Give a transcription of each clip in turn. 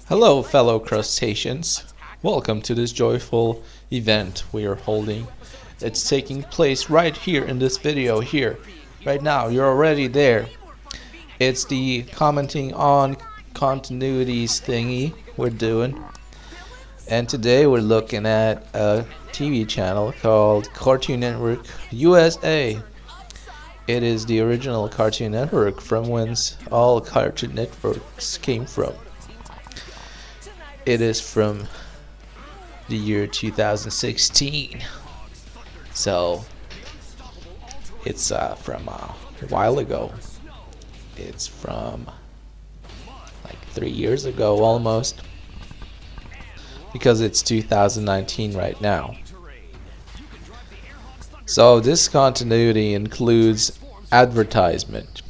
Hello, fellow crustaceans. Welcome to this joyful event we are holding. It's taking place right here in this video here. Right now, you're already there. It's the commenting on continuities thingy we're doing. And today we're looking at a TV channel called Cartoon Network USA. It is the original Cartoon Network from whence all Cartoon Networks came from. It is from the year 2016, so it's from a while ago. It's from like 3 years ago almost, because it's 2019 right now. So this continuity includes advertisement,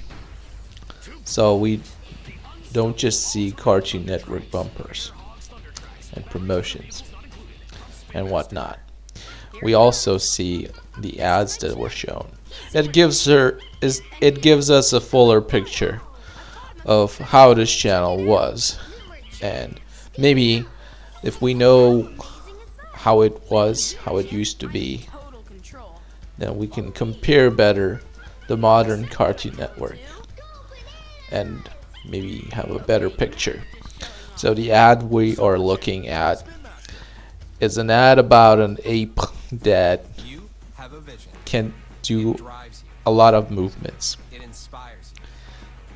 so we don't just see Cartoon Network bumpers and promotions and whatnot. We also see the ads that were shown. It gives us a fuller picture of how this channel was, and maybe if we know how it was, how it used to be, then we can compare better the modern Cartoon Network and maybe have a better picture. So the ad we are looking at is an ad about an ape that can do a lot of movements.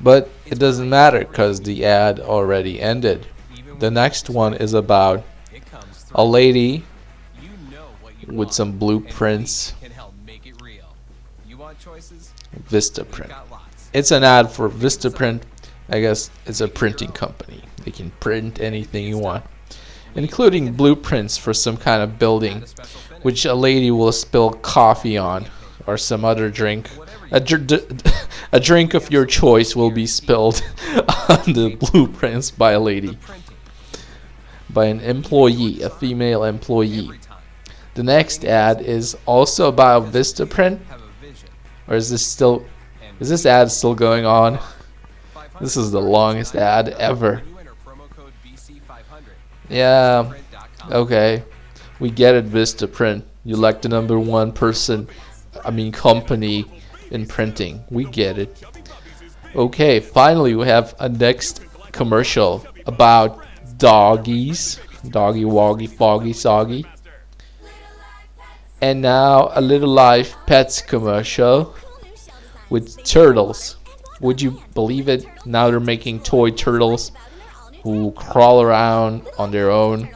But it doesn't matter because the ad already ended. The next one is about a lady with some blueprints, Vistaprint. It's an ad for Vistaprint. I guess it's a printing company. They can print anything you want, including blueprints for some kind of building, which a lady will spill coffee on, or some other drink. A drink of your choice will be spilled on the blueprints by a lady, by an employee, a female employee. The next ad is also about Vistaprint, or is this ad still going on? This is the longest ad ever. Yeah, okay. We get it, Vistaprint. You like the #1 company in printing. We get it. Okay, finally we have a next commercial about doggies. Doggy, woggy, foggy, soggy. And now a Little Life Pets commercial with turtles. Would you believe it? Now they're making toy turtles who crawl around on their own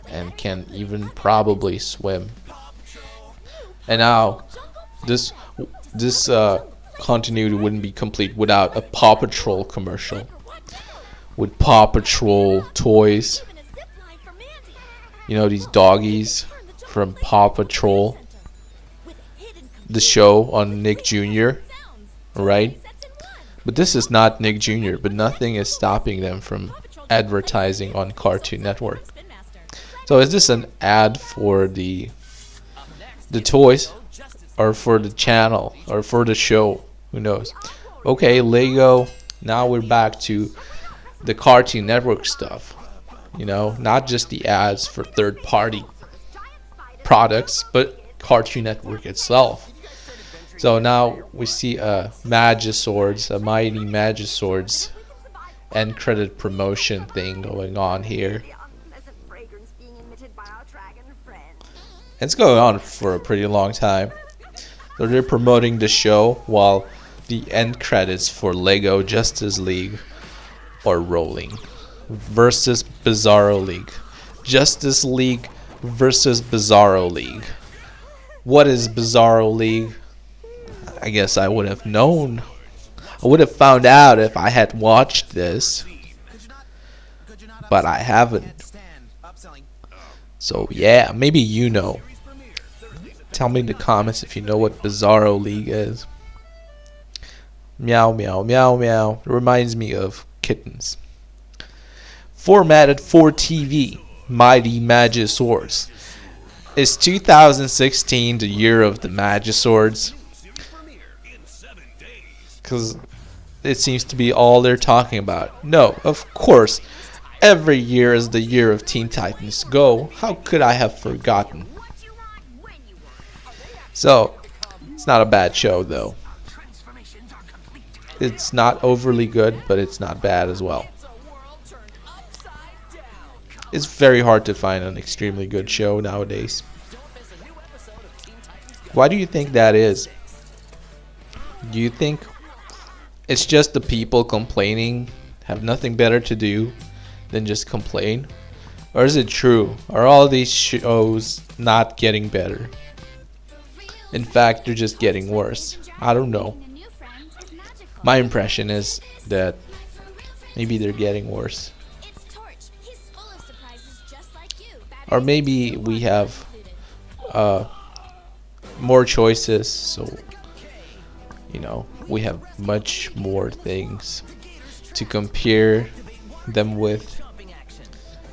and can even probably swim. And now this continuity wouldn't be complete without a Paw Patrol commercial with Paw Patrol toys. You know, these doggies from Paw Patrol, the show on Nick Jr., right? But this is not Nick Jr., but nothing is stopping them from advertising on Cartoon Network. So is this an ad for the toys, or for the channel, or for the show? Who knows? Okay, Lego. Now we're back to the Cartoon Network stuff. You know, not just the ads for third-party products, but Cartoon Network itself. So now we see a Magiswords, a Mighty Magiswords end credit promotion thing going on here. It's going on for a pretty long time. So they're promoting the show while the end credits for Lego Justice League are rolling. Versus Bizarro League. Justice League versus Bizarro League. What is Bizarro League? I guess I would have known. I would have found out if I had watched this, but I haven't. So yeah, maybe you know. Tell me in the comments if you know what Bizarro League is. Meow meow meow meow. It reminds me of kittens. Formatted for TV, Mighty Magiswords. Is 2016 the year of the Magiswords? Because it seems to be all they're talking about. No, of course, Every year is the year of Teen Titans Go. How could I have forgotten? So, it's not a bad show though. It's not overly good, but it's not bad as well. It's very hard to find an extremely good show nowadays. Why do you think that is? Do you think it's just the people complaining have nothing better to do than just complain? Or is it true? Are all these shows not getting better? In fact, they're just getting worse. I don't know. My impression is that maybe they're getting worse. Or maybe we have more choices, so we have much more things to compare them with.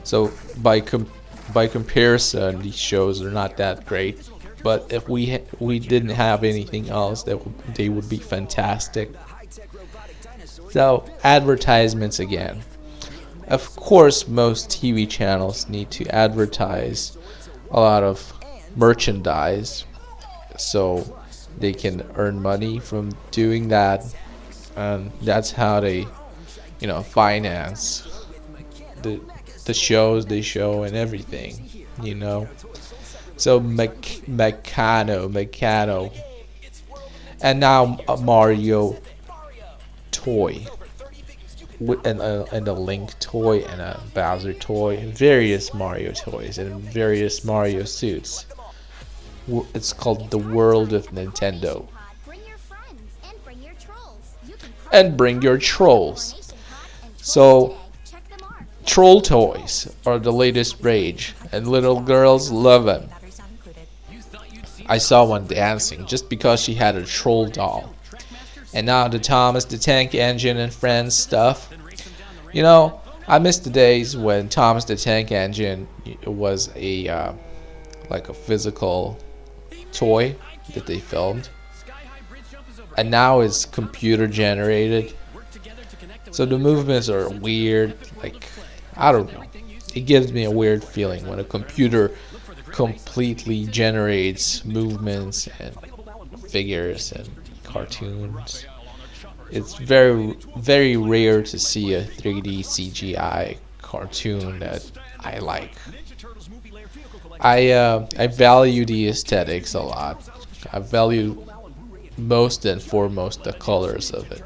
So by comparison, these shows are not that great. But if we didn't have anything else, they would be fantastic. So advertisements again. Of course, most TV channels need to advertise a lot of merchandise, so they can earn money from doing that, and that's how they, finance the shows they show and everything, So Meccano, and now a Mario toy, and a Link toy and a Bowser toy, and various Mario toys and various Mario suits. It's called the World of Nintendo. And bring your trolls. So, troll toys are the latest rage, and little girls love them. I saw one dancing just because she had a troll doll. And now the Thomas the Tank Engine and Friends stuff. I miss the days when Thomas the Tank Engine was a physical toy that they filmed, and now it's computer generated. So the movements are weird. I don't know. It gives me a weird feeling when a computer completely generates movements and figures and cartoons. It's very, very rare to see a 3D CGI cartoon that I like. I value the aesthetics a lot. I value most and foremost the colors of it.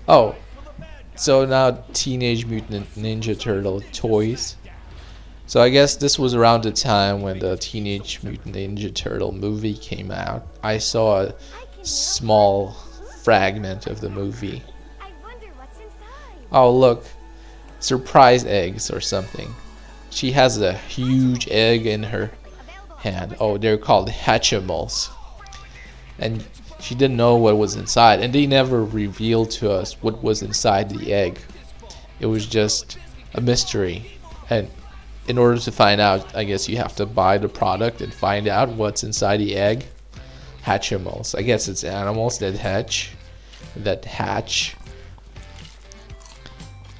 Oh, so now Teenage Mutant Ninja Turtle toys. So I guess this was around the time when the Teenage Mutant Ninja Turtle movie came out. I saw a small fragment of the movie. Oh look, surprise eggs or something. She has a huge egg in her hand. Oh, they're called Hatchimals. And she didn't know what was inside, and they never revealed to us what was inside the egg. It was just a mystery. And in order to find out, I guess you have to buy the product and find out what's inside the egg. Hatchimals. I guess it's animals that hatch.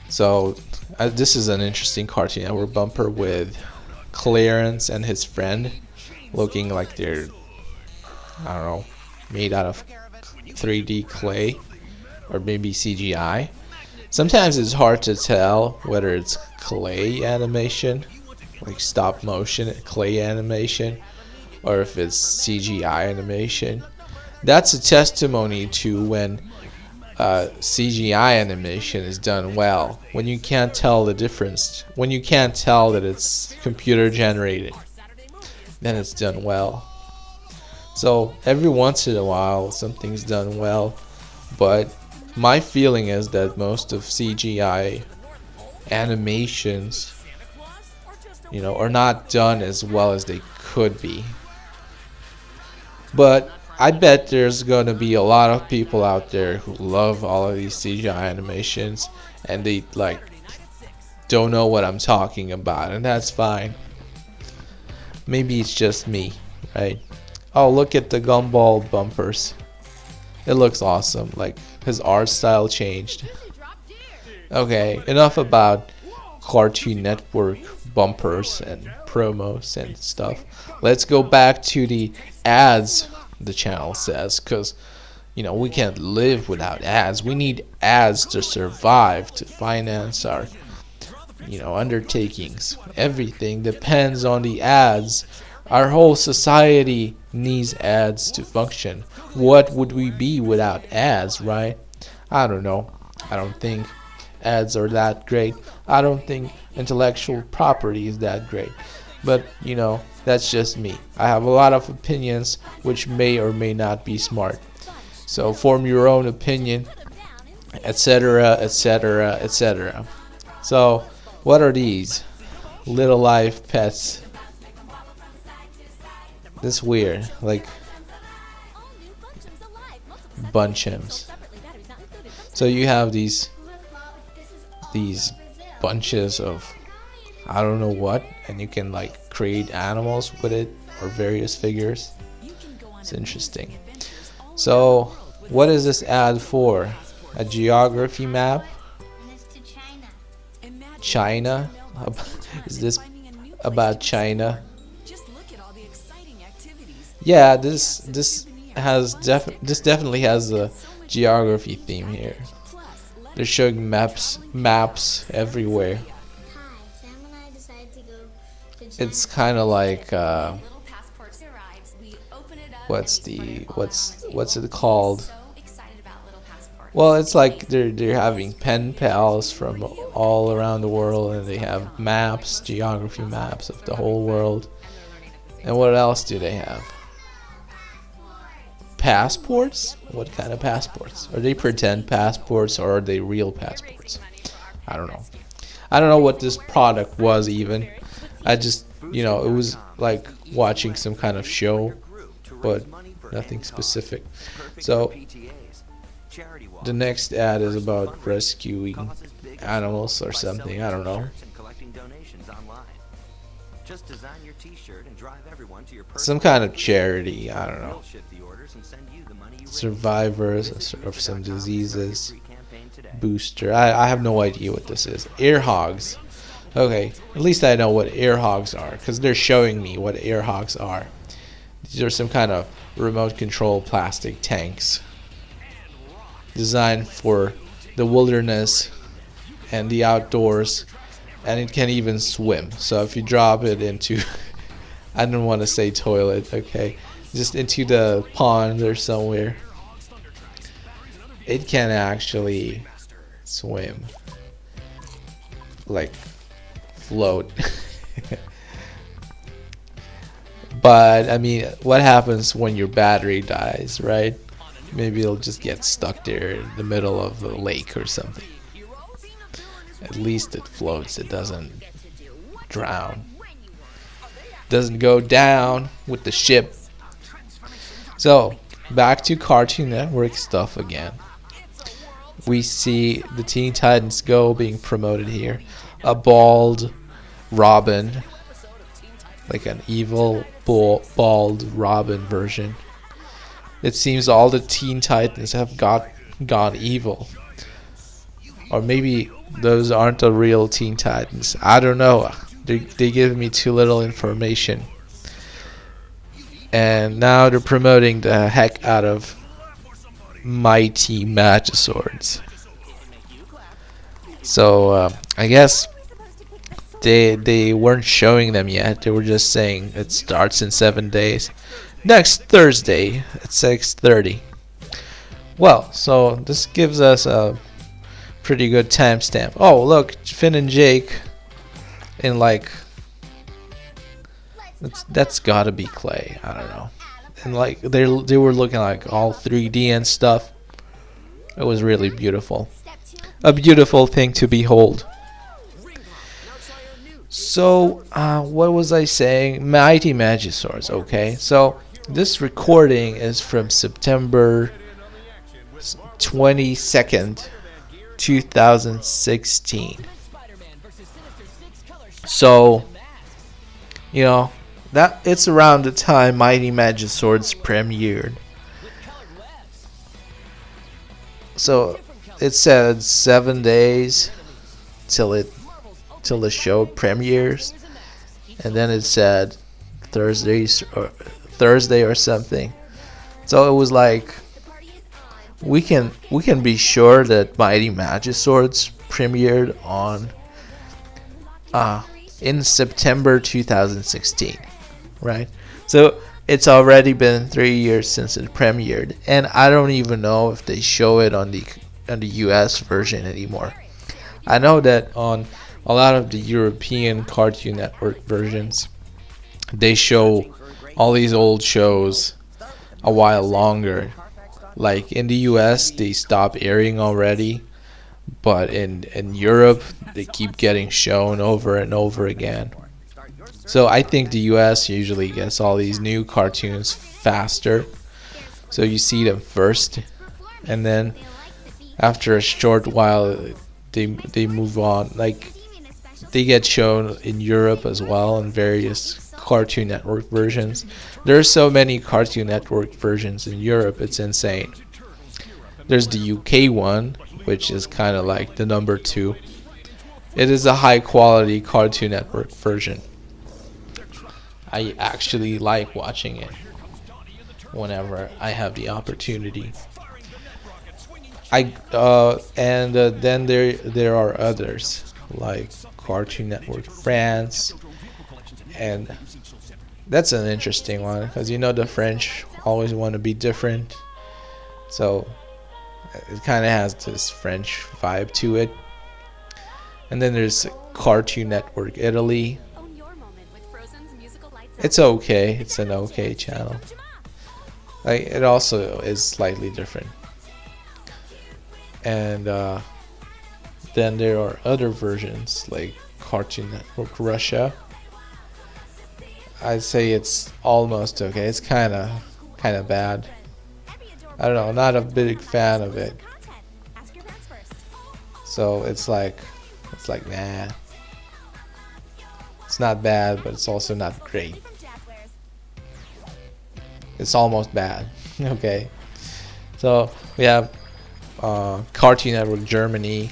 So this is an interesting Cartoon Network bumper with Clarence and his friend looking like they're, I don't know, made out of 3D clay or maybe CGI. Sometimes it's hard to tell whether it's clay animation, like stop motion clay animation, or if it's CGI animation. That's a testimony to when CGI animation is done well. When you can't tell the difference, when you can't tell that it's computer generated, then it's done well. So every once in a while something's done well, but my feeling is that most of CGI animations, are not done as well as they could be. But I bet there's gonna be a lot of people out there who love all of these CGI animations and they don't know what I'm talking about, and that's fine. Maybe it's just me, right? Oh, look at the Gumball bumpers. It looks awesome. His art style changed. Okay, enough about Cartoon Network bumpers and promos and stuff. Let's go back to the ads, the channel says, because we can't live without ads. We need ads to survive, to finance our undertakings. Everything depends on the ads. Our whole society needs ads to function. What would we be without ads, right? I don't know. I don't think ads are that great. I don't think intellectual property is that great. But that's just me. I have a lot of opinions which may or may not be smart. So form your own opinion, etc., etc., etc. So what are these? Little Life Pets. This weird, like bunchems. So you have these bunches of I don't know what, and you can like create animals with it or various figures. It's interesting. So what is this ad for? A geography map? China? Is this about China? Yeah, this definitely has a geography theme here. They're showing maps everywhere. It's kind of like what's it called? Well, it's like they're having pen pals from all around the world, and they have maps, geography maps of the whole world. And what else do they have? Passports? What kind of passports? Are they pretend passports or are they real passports? I don't know. I don't know what this product was even. I just, it was like watching some kind of show, but nothing specific. So the next ad is about rescuing animals or something. I don't know. Some kind of charity. I don't know. Survivors of some diseases. Booster. I have no idea what this is. Air hogs. Okay, at least I know what air hogs are, because they're showing me what air hogs are. These are some kind of remote control plastic tanks designed for the wilderness and the outdoors, and it can even swim. So if you drop it into I don't want to say toilet, okay, just into the pond or somewhere, it can actually swim, like float. But I mean, what happens when your battery dies, right? Maybe it'll just get stuck there in the middle of a lake or something. At least it floats, it doesn't drown, doesn't go down with the ship. So back to Cartoon Network stuff again. We see the Teen Titans Go being promoted here. A bald Robin, like an evil bald Robin version. It seems all the Teen Titans have gone evil. Or maybe those aren't the real Teen Titans. I don't know. They give me too little information. And now they're promoting the heck out of Mighty Magiswords. So I guess they weren't showing them yet. They were just saying it starts in 7 days. Next Thursday at 6:30. Well, so this gives us a pretty good timestamp. Oh, look, Finn and Jake in like that's gotta be clay. I don't know. And like they were looking like all 3D and stuff. It was really beautiful. A beautiful thing to behold. So, what was I saying? Mighty Magiswords, okay. So, this recording is from September 22nd, 2016. So, that it's around the time Mighty Magiswords premiered. So, it said 7 days till it till the show premieres, and then it said Thursday or something. So it was like we can be sure that Mighty Magiswords premiered on in September 2016, right? So it's already been 3 years since it premiered, and I don't even know if they show it on the US version anymore. I know that on a lot of the European Cartoon Network versions, they show all these old shows a while longer. Like in the US, they stop airing already, but in Europe, they keep getting shown over and over again. So I think the US usually gets all these new cartoons faster. So you see them first, and then after a short while, they move on. Like they get shown in Europe as well in various Cartoon Network versions. There are so many Cartoon Network versions in Europe, it's insane. There's the UK one, which is kind of like the number 2. It is a high quality Cartoon Network version. I actually like watching it whenever I have the opportunity. Then there are others like Cartoon Network France, and that's an interesting one because the French always want to be different, so it kind of has this French vibe to it. And then there's Cartoon Network Italy. It's okay. It's an okay channel. Like it also is slightly different. And then there are other versions like Cartoon Network Russia. I'd say it's almost okay. It's kind of bad. I don't know. Not a big fan of it. So it's like nah. It's not bad, but it's also not great. It's almost bad. Okay. So we have Cartoon Network Germany.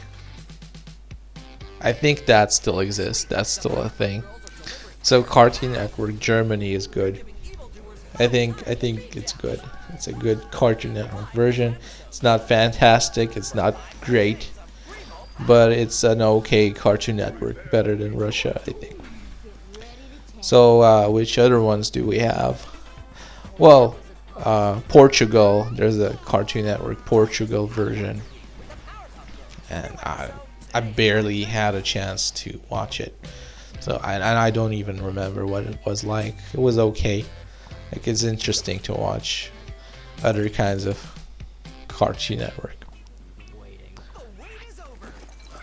I think that still exists. That's still a thing. So Cartoon Network Germany is good. I think it's good. It's a good Cartoon Network version. It's not fantastic. It's not great, but it's an okay Cartoon Network. Better than Russia, I think. So which other ones do we have? Well, Portugal. There's a Cartoon Network Portugal version, and I barely had a chance to watch it. So I don't even remember what it was like. It was okay. Like it's interesting to watch other kinds of Cartoon Network.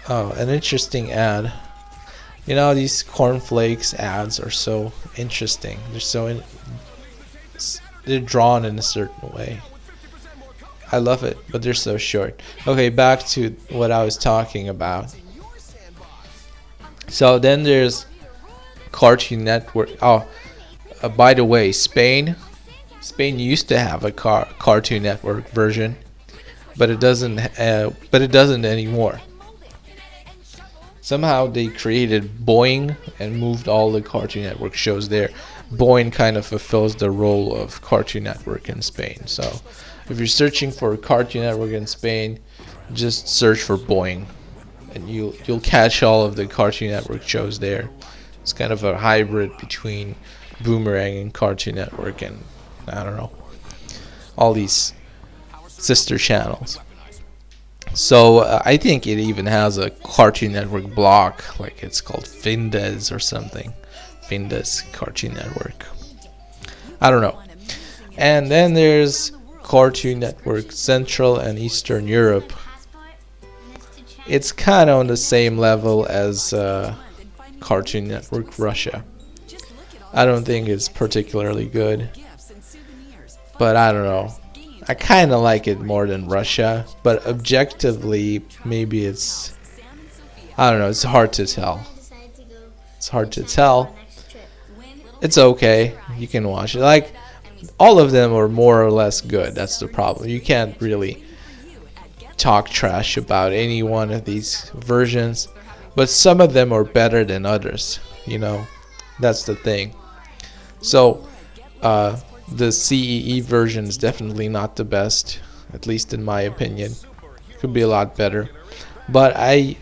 Oh, an interesting ad. These cornflakes ads are so interesting. They're drawn in a certain way. I love it, but they're so short. Okay, back to what I was talking about. So then there's Cartoon Network. Oh, by the way, Spain used to have a Cartoon Network version, but it doesn't. But it doesn't anymore. Somehow they created Boing and moved all the Cartoon Network shows there. Boing kind of fulfills the role of Cartoon Network in Spain. So if you're searching for Cartoon Network in Spain, just search for Boing, and you'll catch all of the Cartoon Network shows there. It's kind of a hybrid between Boomerang and Cartoon Network, and I don't know, all these sister channels. So I think it even has a Cartoon Network block, like it's called Findes or something. Findes Cartoon Network. I don't know. And then there's Cartoon Network Central and Eastern Europe. It's kind of on the same level as Cartoon Network Russia. I don't think it's particularly good, but I don't know. I kind of like it more than Russia, but objectively, maybe it's, I don't know, it's hard to tell. It's hard to tell. It's okay. You can watch it. Like, all of them are more or less good. That's the problem. You can't really talk trash about any one of these versions. but some of them are better than others. That's the thing. So the CEE version is definitely not the best, at least in my opinion. Could be a lot better, but I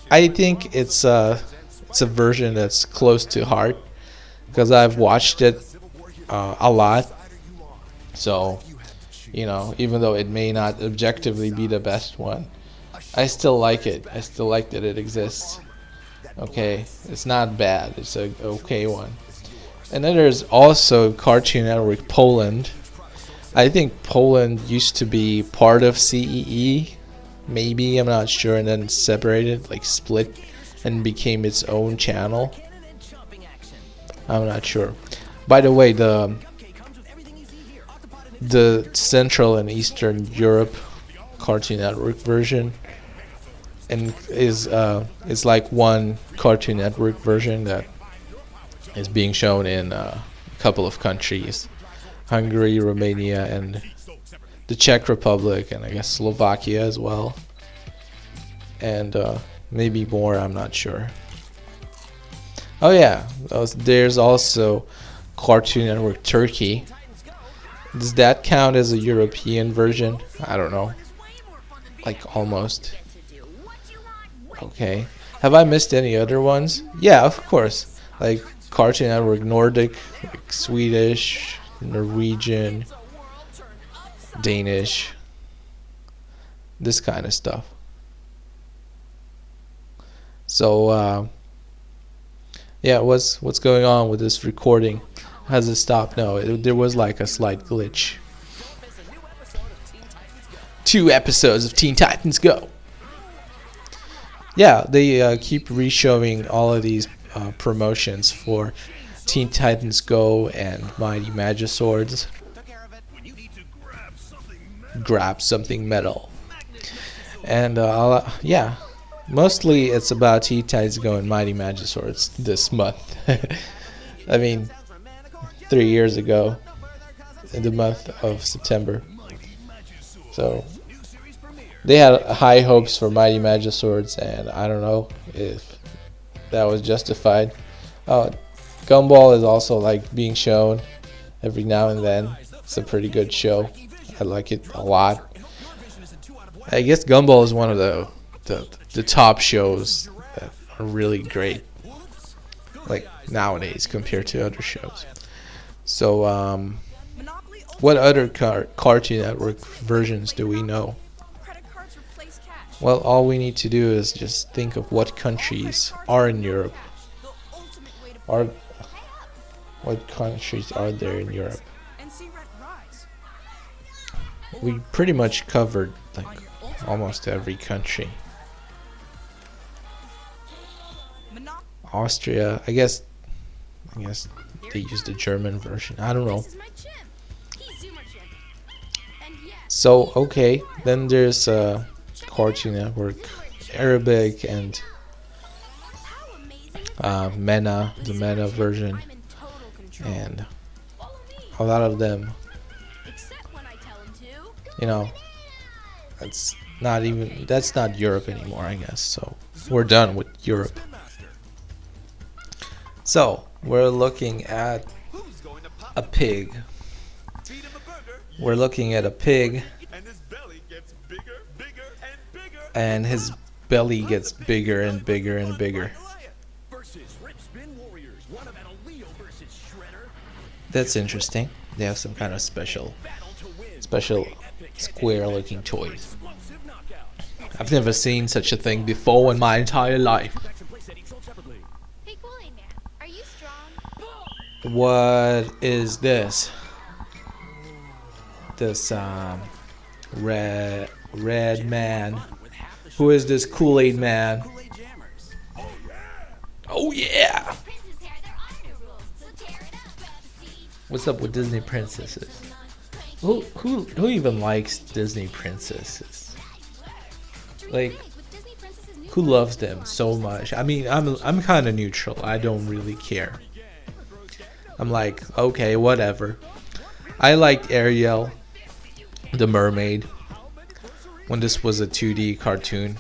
think it's a version that's close to heart because I've watched it a lot. So even though it may not objectively be the best one, I still like it. I still like that it exists. Okay, it's not bad. It's a okay one. And then there's also Cartoon Network Poland. I think Poland used to be part of CEE, maybe, I'm not sure, and then separated, like split, and became its own channel. I'm not sure. By the way, the Central and Eastern Europe Cartoon Network version and is like one Cartoon Network version that is being shown in a couple of countries: Hungary, Romania, and the Czech Republic, and I guess Slovakia as well, and maybe more, I'm not sure. Oh yeah, there's also Cartoon Network Turkey. Does that count as a European version? I don't know. Like, almost. Okay. Have I missed any other ones? Yeah, of course. Like Cartoon Network Nordic, like Swedish, Norwegian, Danish, this kind of stuff. So yeah, what's going on with this recording? Has it stopped? No, there was like a slight glitch. 2 episodes of Teen Titans Go. Yeah, they keep re-showing all of these promotions for Teen Titans Go and Mighty Magiswords. Grab something metal. And yeah, mostly it's about Teen Titans Go and Mighty Magiswords this month. I mean, 3 years ago, in the month of September. So they had high hopes for Mighty Magiswords, and I don't know if that was justified. Gumball is also like being shown every now and then. It's a pretty good show. I like it a lot. I guess Gumball is one of the top shows that are really great, like nowadays compared to other shows. So what other Cartoon Network versions do we know? Well, all we need to do is just think of what countries are in Europe. What countries are there in Europe? We pretty much covered like almost every country. Austria, I guess they use the German version. I don't know. So okay, then there's Cartoon Network Arabic and MENA, the MENA version, and a lot of them, that's not Europe anymore, I guess. So we're done with Europe. So we're looking at a pig. We're looking at a pig, and his belly gets bigger and bigger and bigger. That's interesting. They have some kind of special square-looking toys. I've never seen such a thing before in my entire life. What is this? This red man. Who is this Kool-Aid man? Oh yeah! What's up with Disney princesses? Who even likes Disney princesses? Like, who loves them so much? I mean, I'm kind of neutral. I don't really care. I'm like, okay, whatever. I liked Ariel, the mermaid, when this was a 2D cartoon.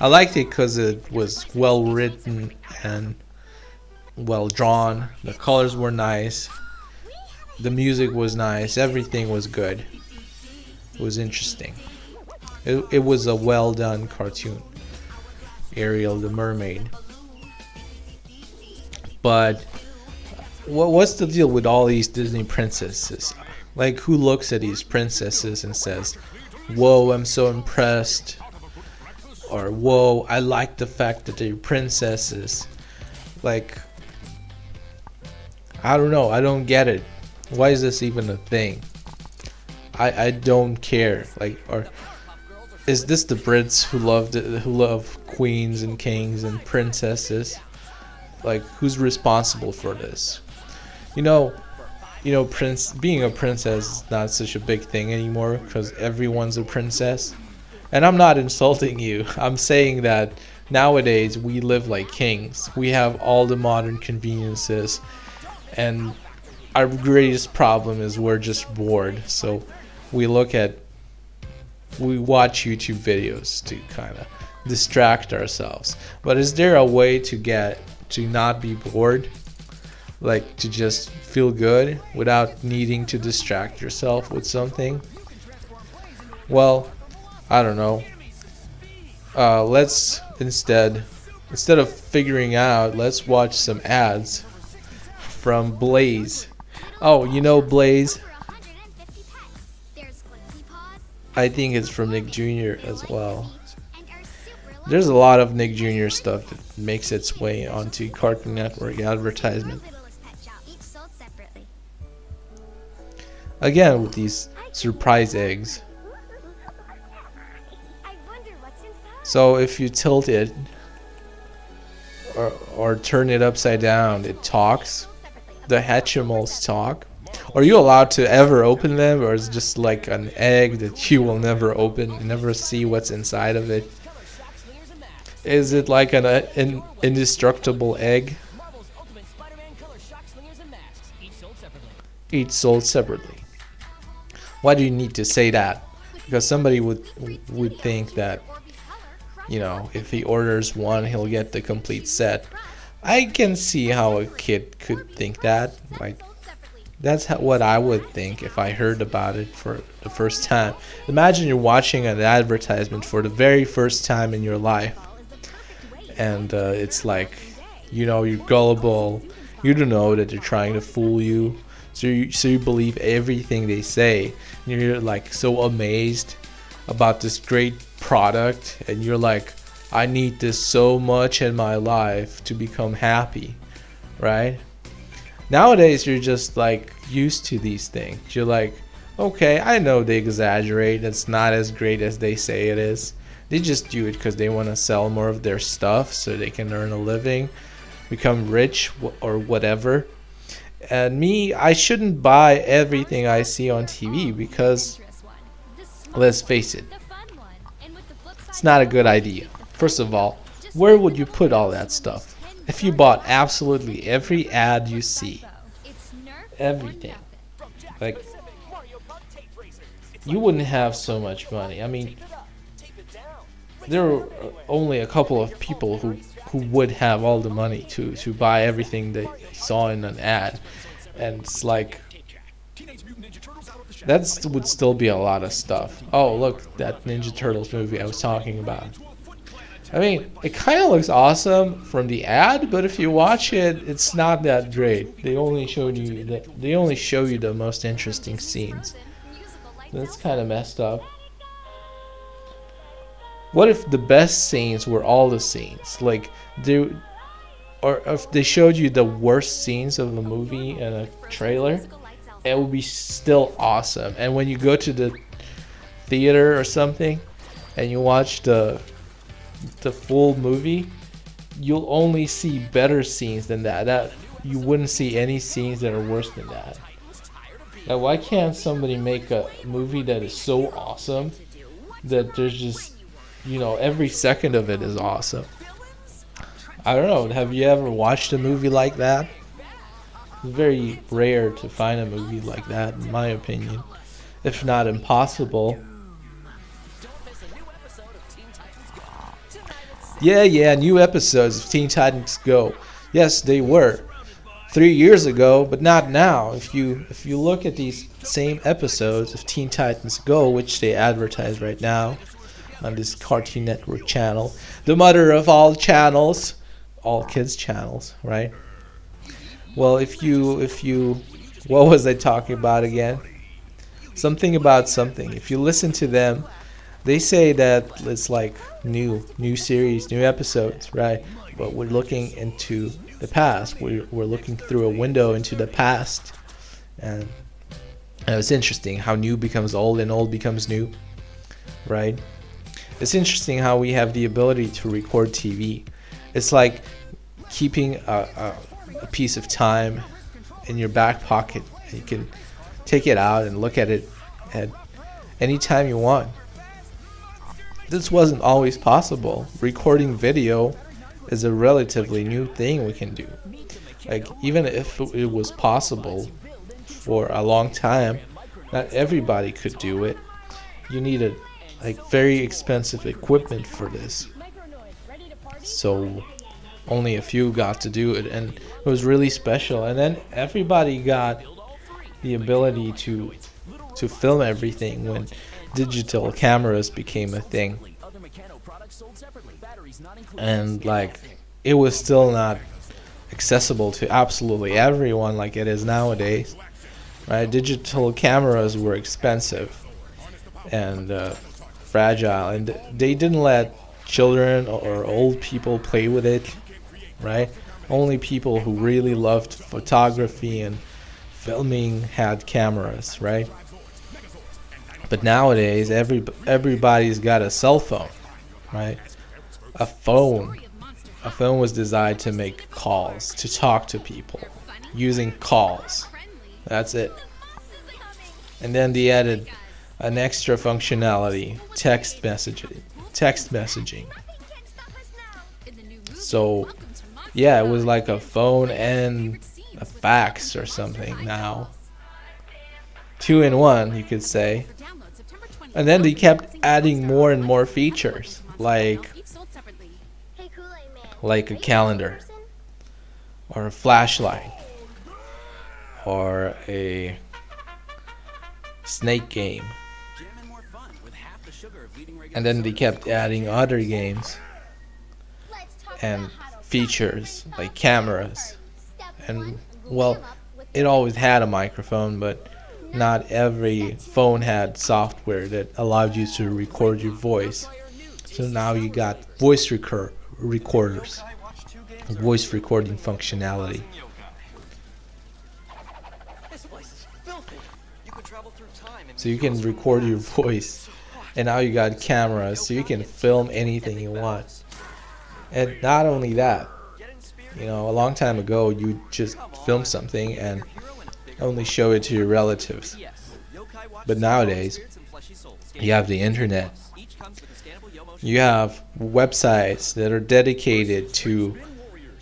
I liked it because it was well written and well drawn. The colors were nice. The music was nice. Everything was good. It was interesting. It was a well done cartoon. Ariel the mermaid. But what's the deal with all these Disney princesses? Like, who looks at these princesses and says, "Whoa, I'm so impressed," or "Whoa, I like the fact that they're princesses"? Like, I don't know. I don't get it. Why is this even a thing? I don't care. Like, or is this the Brits who love queens and kings and princesses? Like, who's responsible for this? You know, being a princess is not such a big thing anymore because everyone's a princess. And I'm not insulting you. I'm saying that nowadays we live like kings. We have all the modern conveniences, and our greatest problem is we're just bored. So we watch YouTube videos to kind of distract ourselves. But is there a way to not be bored? Like, to just feel good without needing to distract yourself with something? Well, I don't know. Let's instead of figuring out, let's watch some ads from Blaze. Oh, you know Blaze? I think it's from Nick Jr. as well. There's a lot of Nick Jr. stuff that makes its way onto Cartoon Network advertisement. Again, with these surprise eggs. So if you tilt it or turn it upside down, it talks. The Hatchimals talk. Are you allowed to ever open them, or is it just like an egg that you will never open and never see what's inside of it? Is it like an indestructible egg? Each sold separately. Why do you need to say that? Because somebody would think that, you know, if he orders one, he'll get the complete set. I can see how a kid could think that. Like, that's what I would think if I heard about it for the first time. Imagine you're watching an advertisement for the very first time in your life, and it's like, you know, you're gullible. You don't know that they're trying to fool you, so you believe everything they say. And you're like so amazed about this great product, and you're like, I need this so much in my life to become happy, right? Nowadays, you're just like used to these things. You're like, okay, I know they exaggerate. It's not as great as they say it is. They just do it because they want to sell more of their stuff so they can earn a living, become rich or whatever. And me, I shouldn't buy everything I see on TV because, let's face it, it's not a good idea. First of all, where would you put all that stuff? If you bought absolutely every ad you see, everything, like, you wouldn't have so much money. I mean, there are only a couple of people who would have all the money to buy everything they saw in an ad, and it's like, that would still be a lot of stuff. Oh, look, that Ninja Turtles movie I was talking about. I mean, it kind of looks awesome from the ad, but if you watch it, it's not that great. They only show you the most interesting scenes. That's kind of messed up. What if the best scenes were all the scenes? Like, or if they showed you the worst scenes of the movie in a trailer, it would be still awesome. And when you go to the theater or something and you watch the full movie, you'll only see better scenes than that. You wouldn't see any scenes that are worse than that. Now, why can't somebody make a movie that is so awesome that there's just, you know, every second of it is awesome? I don't know. Have you ever watched a movie like that? It's very rare to find a movie like that, in my opinion, if not impossible. Yeah, new episodes of Teen Titans Go. Yes, they were 3 years ago, but not now. If you look at these same episodes of Teen Titans Go, which they advertise right now on this Cartoon Network channel, the mother of all channels, all kids channels, right? Well, if you what was I talking about again? Something about something. If you listen to them, they say that it's like new series, new episodes, right? But we're looking into the past. We're looking through a window into the past, and it's interesting how new becomes old and old becomes new, right? It's interesting how we have the ability to record TV. It's like keeping a piece of time in your back pocket. You can take it out and look at it at any time you want. This wasn't always possible. Recording video is a relatively new thing we can do. Like, even if it was possible for a long time, not everybody could do it. You needed like very expensive equipment for this. So only a few got to do it, and it was really special. And then everybody got the ability to film everything when digital cameras became a thing. And like, it was still not accessible to absolutely everyone like it is nowadays, right? Digital cameras were expensive and fragile, and they didn't let children or old people play with it, right? Only people who really loved photography and filming had cameras, right? But nowadays, everybody's got a cell phone, right? A phone was designed to make calls, to talk to people, using calls. That's it. And then they added an extra functionality, text messaging. So, yeah, it was like a phone and a fax or something now. 2 in 1, you could say. And then they kept adding more and more features, like a calendar, or a flashlight, or a snake game. And then they kept adding other games and features like cameras. And well, it always had a microphone, but not every phone had software that allowed you to record your voice. So now you got voice recorders, voice recording functionality. So you can record your voice, and now you got cameras, so you can film anything you want. And not only that, a long time ago, you just film something and only show it to your relatives. But nowadays, you have the internet. You have websites that are dedicated to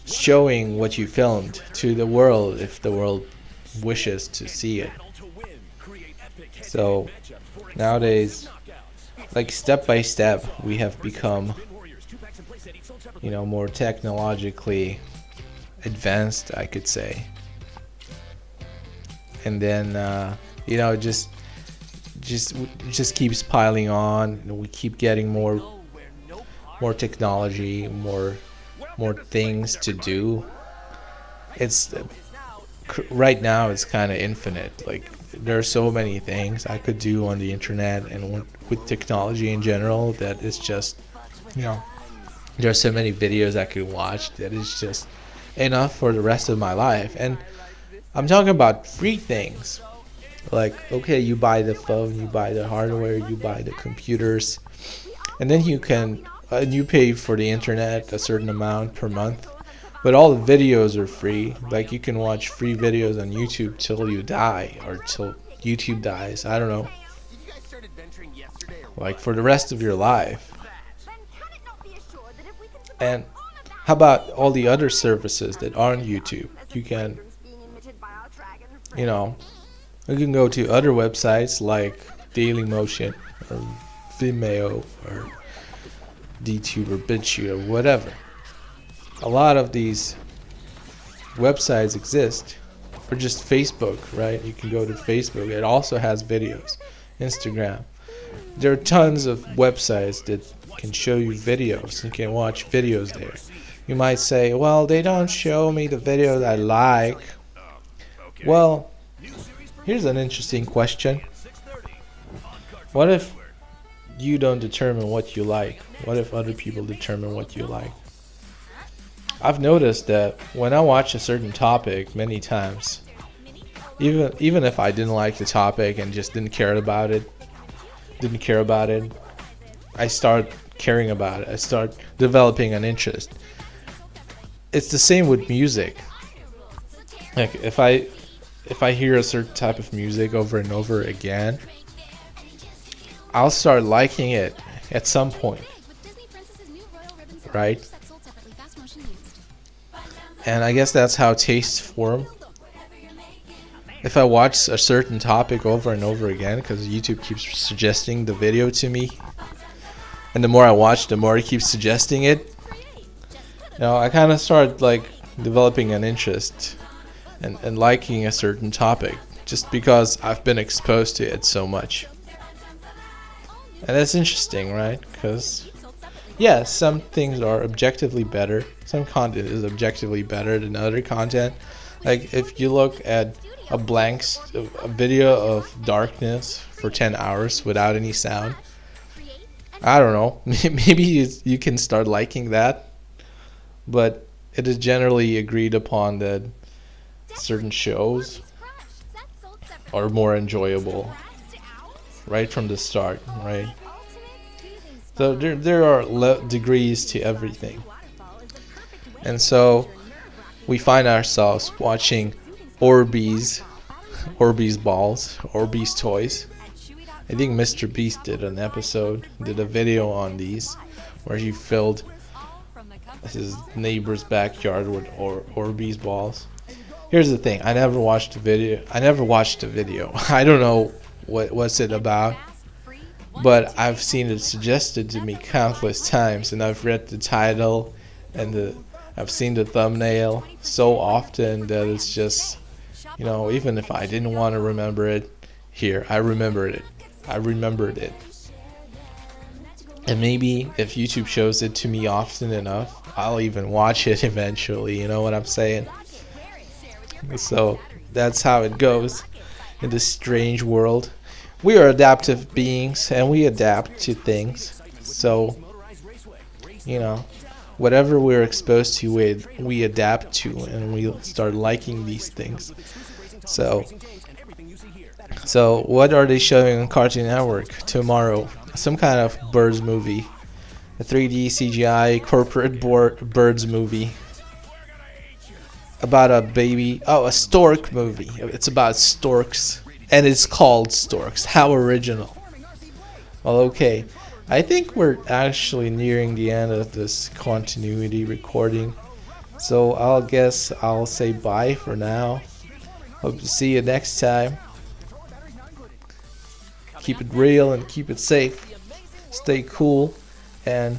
showing what you filmed to the world if the world wishes to see it. So nowadays, like, step by step, we have become more technologically advanced, I could say. And then it just keeps piling on. We keep getting more technology, more things to do. It's right now it's kind of infinite. Like, there are so many things I could do on the internet and with technology in general that it's just, there are so many videos I could watch that is just enough for the rest of my life. And I'm talking about free things. Like, okay, you buy the phone, you buy the hardware, you buy the computers, and then you pay for the internet a certain amount per month. But all the videos are free. Like, you can watch free videos on YouTube till you die, or till YouTube dies. I don't know. Like, for the rest of your life. And how about all the other services that aren't YouTube? You can, you can go to other websites like Dailymotion or Vimeo or DTube or BitChute or whatever. A lot of these websites exist, or just Facebook, right? You can go to Facebook. It also has videos. Instagram. There are tons of websites that can show you videos. You can watch videos there. You might say, well, they don't show me the videos I like. Well, here's an interesting question. What if you don't determine what you like? What if other people determine what you like? I've noticed that when I watch a certain topic many times, even if I didn't like the topic and just didn't care about it, I start caring about it. I start developing an interest. It's the same with music. Like if I hear a certain type of music over and over again, I'll start liking it at some point, right? And I guess that's how tastes form. If I watch a certain topic over and over again, because YouTube keeps suggesting the video to me, and the more I watch, the more it keeps suggesting it, I kind of start like developing an interest and liking a certain topic just because I've been exposed to it so much. And that's interesting, right? Because yeah, some things are objectively better. Some content is objectively better than other content. Like if you look at a video of darkness for 10 hours without any sound, I don't know, maybe you can start liking that. But it is generally agreed upon that certain shows are more enjoyable right from the start, right? So there are degrees to everything. And so we find ourselves watching Orbeez balls, Orbeez toys. I think Mr. Beast did a video on these, where he filled his neighbor's backyard with Orbeez balls. Here's the thing: I never watched the video. I don't know what's it about, but I've seen it suggested to me countless times, and I've read the title and I've seen the thumbnail so often that it's just, even if I didn't want to remember it, here, I remembered it. And maybe if YouTube shows it to me often enough, I'll even watch it eventually, you know what I'm saying? So that's how it goes in this strange world. We are adaptive beings and we adapt to things. So, whatever we're exposed to, we adapt to, and we start liking these things. So what are they showing on Cartoon Network tomorrow? Some kind of birds movie, a 3D CGI corporate birds movie about a baby. Oh, a stork movie. It's about storks, and it's called Storks. How original. Well, okay. I think we're actually nearing the end of this continuity recording, so I'll say bye for now. Hope to see you next time. Keep it real and keep it safe. Stay cool, and